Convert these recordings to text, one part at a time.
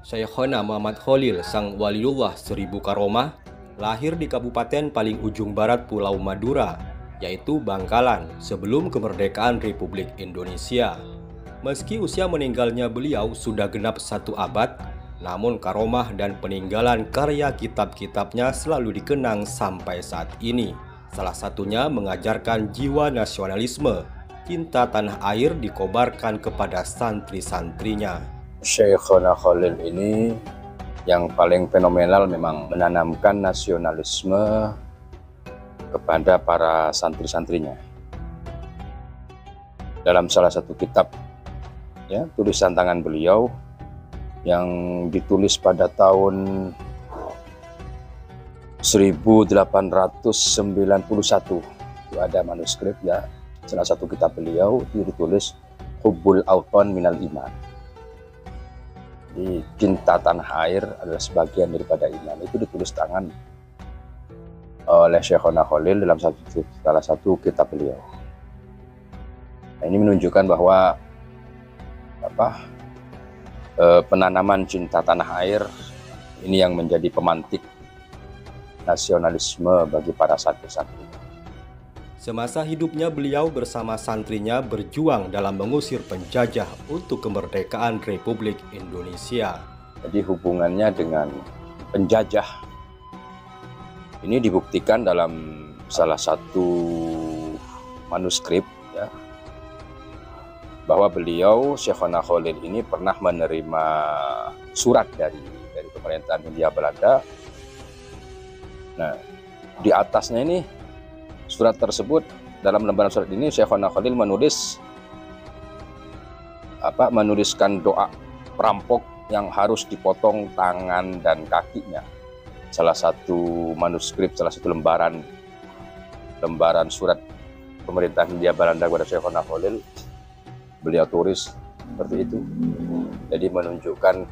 Syekhona Muhammad Khalil Sang Waliullah Seribu Karomah lahir di kabupaten paling ujung barat Pulau Madura, yaitu Bangkalan, sebelum kemerdekaan Republik Indonesia. Meski usia meninggalnya beliau sudah genap 1 abad, namun karomah dan peninggalan karya kitab-kitabnya selalu dikenang sampai saat ini. Salah satunya mengajarkan jiwa nasionalisme, cinta tanah air dikobarkan kepada santri-santrinya. Syekhona Khalil ini yang paling fenomenal memang menanamkan nasionalisme kepada para santri-santrinya. Dalam salah satu kitab ya, tulisan tangan beliau yang ditulis pada tahun 1891, itu ada manuskrip ya, salah satu kitab beliau itu ditulis Hubbul Auton Minal Iman. Jadi, cinta tanah air adalah sebagian daripada iman. Itu ditulis tangan oleh Syekhona Khalil dalam salah satu kitab beliau. Nah, ini menunjukkan bahwa penanaman cinta tanah air ini yang menjadi pemantik nasionalisme bagi para santri-santri. Semasa hidupnya beliau bersama santrinya berjuang dalam mengusir penjajah untuk kemerdekaan Republik Indonesia. Jadi hubungannya dengan penjajah ini dibuktikan dalam salah satu manuskrip ya, bahwa beliau Syekhona Khalil ini pernah menerima surat dari pemerintahan Hindia Belanda. Nah, di atasnya ini surat tersebut, dalam lembaran surat ini Syekhona Khalil menuliskan doa perampok yang harus dipotong tangan dan kakinya. Salah satu manuskrip, salah satu lembaran surat pemerintah Hindia Belanda kepada Syekhona Khalil, beliau tulis seperti itu. Jadi menunjukkan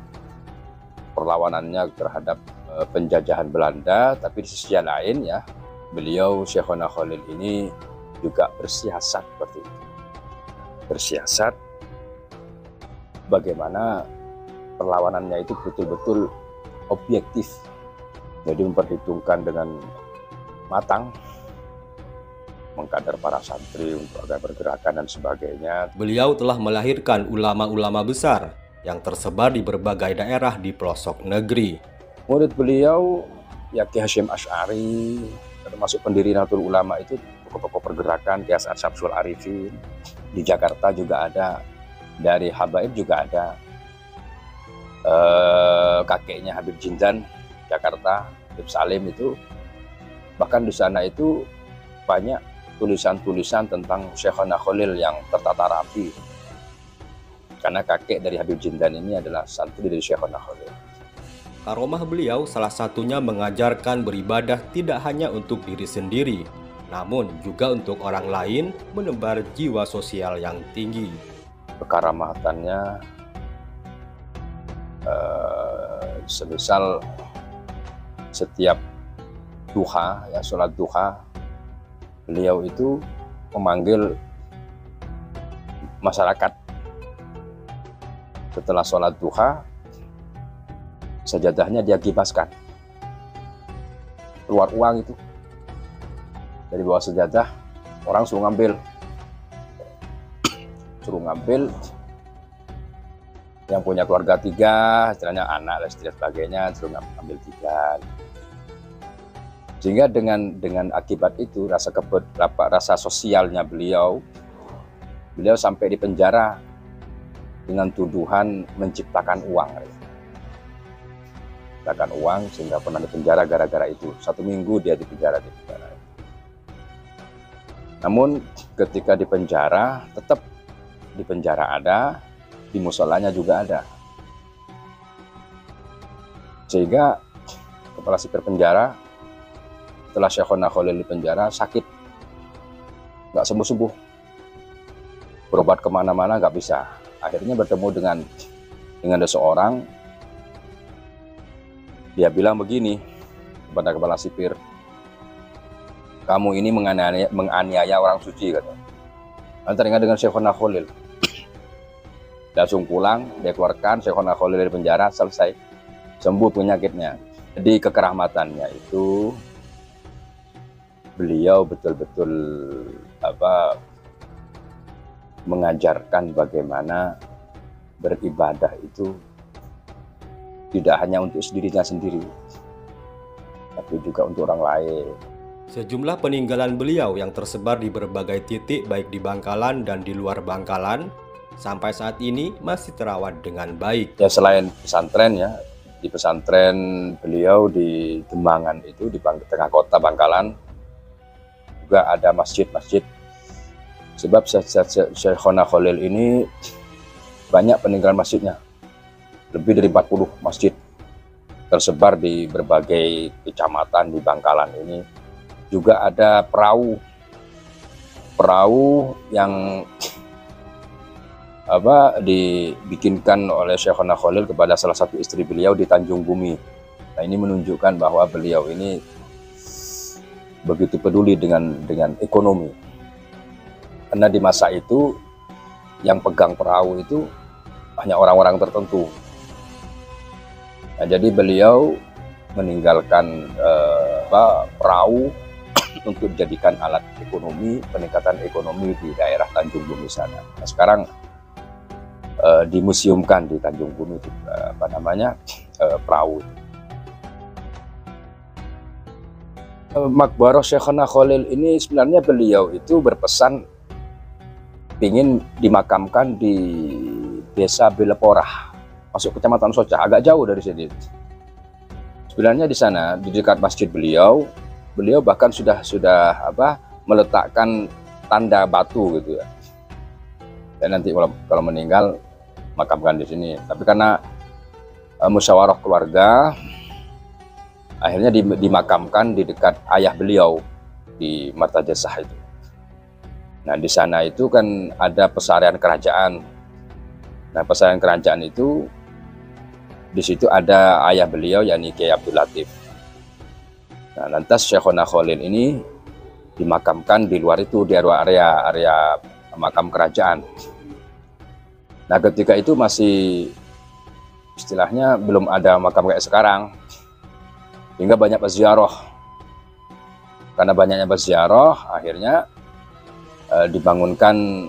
perlawanannya terhadap penjajahan Belanda, tapi di sisi lain ya, beliau Syekhona Khalil ini juga bersiasat seperti itu. Bersiasat bagaimana perlawanannya itu betul-betul objektif. Jadi memperhitungkan dengan matang, mengkader para santri untuk agar pergerakan dan sebagainya. Beliau telah melahirkan ulama-ulama besar yang tersebar di berbagai daerah di pelosok negeri. Murid beliau ya Ki Hasyim Asy'ari, termasuk pendiri Nahdlatul Ulama itu, tokoh-tokoh pergerakan, Ki As'ad Syamsul Arifin. Di Jakarta juga ada, dari Habaib juga ada, kakeknya Habib Jindan, Jakarta, Habib Salim itu. Bahkan di sana itu banyak tulisan-tulisan tentang Syekhona Khalil yang tertata rapi. Karena kakek dari Habib Jindan ini adalah santri dari Syekhona Khalil. Karomah beliau salah satunya mengajarkan beribadah tidak hanya untuk diri sendiri, namun juga untuk orang lain, menebar jiwa sosial yang tinggi. Kekaramatannya, semisal setiap duha, ya sholat duha, beliau itu memanggil masyarakat. Setelah sholat duha, sajadahnya dia kibaskan, keluar uang itu dari bawah sajadah, orang suruh ngambil, yang punya keluarga 3, istilahnya anak dan sebagainya, suruh ngambil 3. Sehingga dengan akibat itu rasa sosialnya beliau sampai di penjara dengan tuduhan menciptakan uang. Sehingga pernah dipenjara gara-gara itu. 1 minggu dia dipenjara. Namun ketika dipenjara, tetap di penjara ada, di musolanya juga ada. Sehingga kepala sipir penjara, setelah Syekhona Khalil di penjara, sakit, nggak sembuh-sembuh, berobat kemana-mana nggak bisa. Akhirnya bertemu dengan seseorang. Dia bilang begini kepada kepala sipir, kamu ini menganiaya orang suci, kata. Lalu teringat dengan Syekhona Khalil. Langsung pulang, dia keluarkan Syekhona Khalil dari penjara, selesai, sembuh penyakitnya. Jadi kekeramatannya itu beliau betul-betul mengajarkan bagaimana beribadah itu tidak hanya untuk dirinya sendiri, tapi juga untuk orang lain. Sejumlah peninggalan beliau yang tersebar di berbagai titik baik di Bangkalan dan di luar Bangkalan sampai saat ini masih terawat dengan baik. Ya selain pesantren ya, di pesantren beliau di Demangan itu di tengah kota Bangkalan juga ada masjid-masjid. Sebab Syekhona Khalil ini banyak peninggalan masjidnya. Lebih dari 40 masjid tersebar di berbagai kecamatan di Bangkalan ini. Juga ada perahu yang dibikinkan oleh Syekhona Khalil kepada salah satu istri beliau di Tanjung Bumi. Nah, ini menunjukkan bahwa beliau ini begitu peduli dengan ekonomi. Karena di masa itu yang pegang perahu itu hanya orang-orang tertentu. Nah, jadi beliau meninggalkan perahu untuk dijadikan alat ekonomi, peningkatan ekonomi di daerah Tanjung Bumi sana. Nah, sekarang dimuseumkan di Tanjung Bumi perahu. Maqbarah Syekhona Khalil ini sebenarnya beliau itu berpesan ingin dimakamkan di Desa Beleporah, masuk Kecamatan Soca, agak jauh dari sini. Sebenarnya di sana di dekat masjid beliau bahkan sudah meletakkan tanda batu gitu ya. Dan nanti kalau meninggal makamkan di sini. Tapi karena musyawarah keluarga, akhirnya dimakamkan di dekat ayah beliau di Martajasah itu. Nah, di sana itu kan ada pesarian kerajaan. Nah, pesarian kerajaan itu di situ ada ayah beliau yakni Kiai Abdul Latif. Nah, lantas Syekhona Khalil ini dimakamkan di luar itu, di area makam kerajaan. Nah, ketika itu masih istilahnya belum ada makam kayak sekarang, hingga banyak berziarah. Karena banyaknya berziarah, akhirnya dibangunkan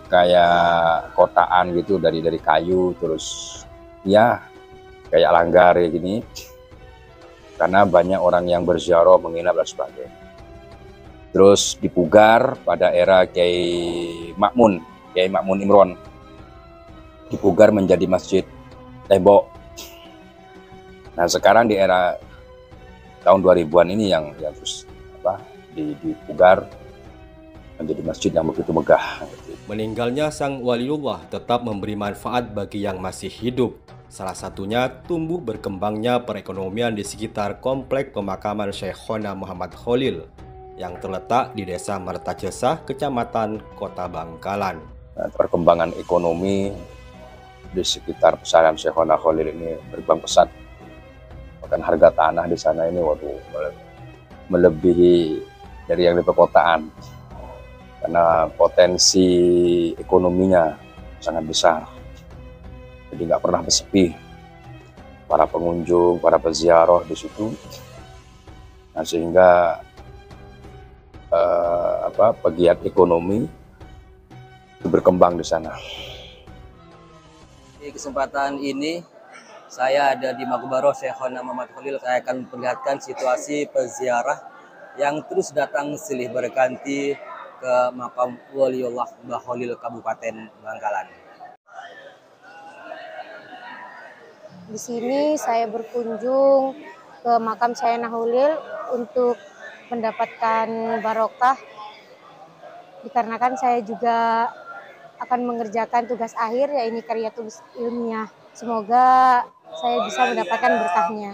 kayak kotaan gitu dari kayu, terus ya kayak langgar kayak gini. Karena banyak orang yang berziarah, menginap dan sebagainya. Terus dipugar pada era Kiai Makmun Imron, dipugar menjadi masjid tembok. Nah, sekarang di era tahun 2000-an ini yang terus dipugar menjadi masjid yang begitu megah. Meninggalnya sang waliullah tetap memberi manfaat bagi yang masih hidup. Salah satunya tumbuh berkembangnya perekonomian di sekitar komplek pemakaman Syekhona Muhammad Khalil yang terletak di Desa Martajasah, Kecamatan Kota Bangkalan. Nah, perkembangan ekonomi di sekitar pesarian Syekhona Khalil ini berkembang pesat. Bahkan harga tanah di sana ini melebihi dari yang di perkotaan. Karena potensi ekonominya sangat besar, jadi nggak pernah bersepi para pengunjung, para peziarah di situ. Nah, sehingga pegiat ekonomi itu berkembang di sana. Di kesempatan ini saya ada di Maqbarah Syekhona Muhammad Khalil. Saya akan memperlihatkan situasi peziarah yang terus datang silih berganti ke makam Waliullah Mbah Khalil Kabupaten Bangkalan. Di sini saya berkunjung ke makam Syekhona Khalil untuk mendapatkan barokah, dikarenakan saya juga akan mengerjakan tugas akhir, yaitu karya tulis ilmiah. Semoga saya bisa mendapatkan berkahnya.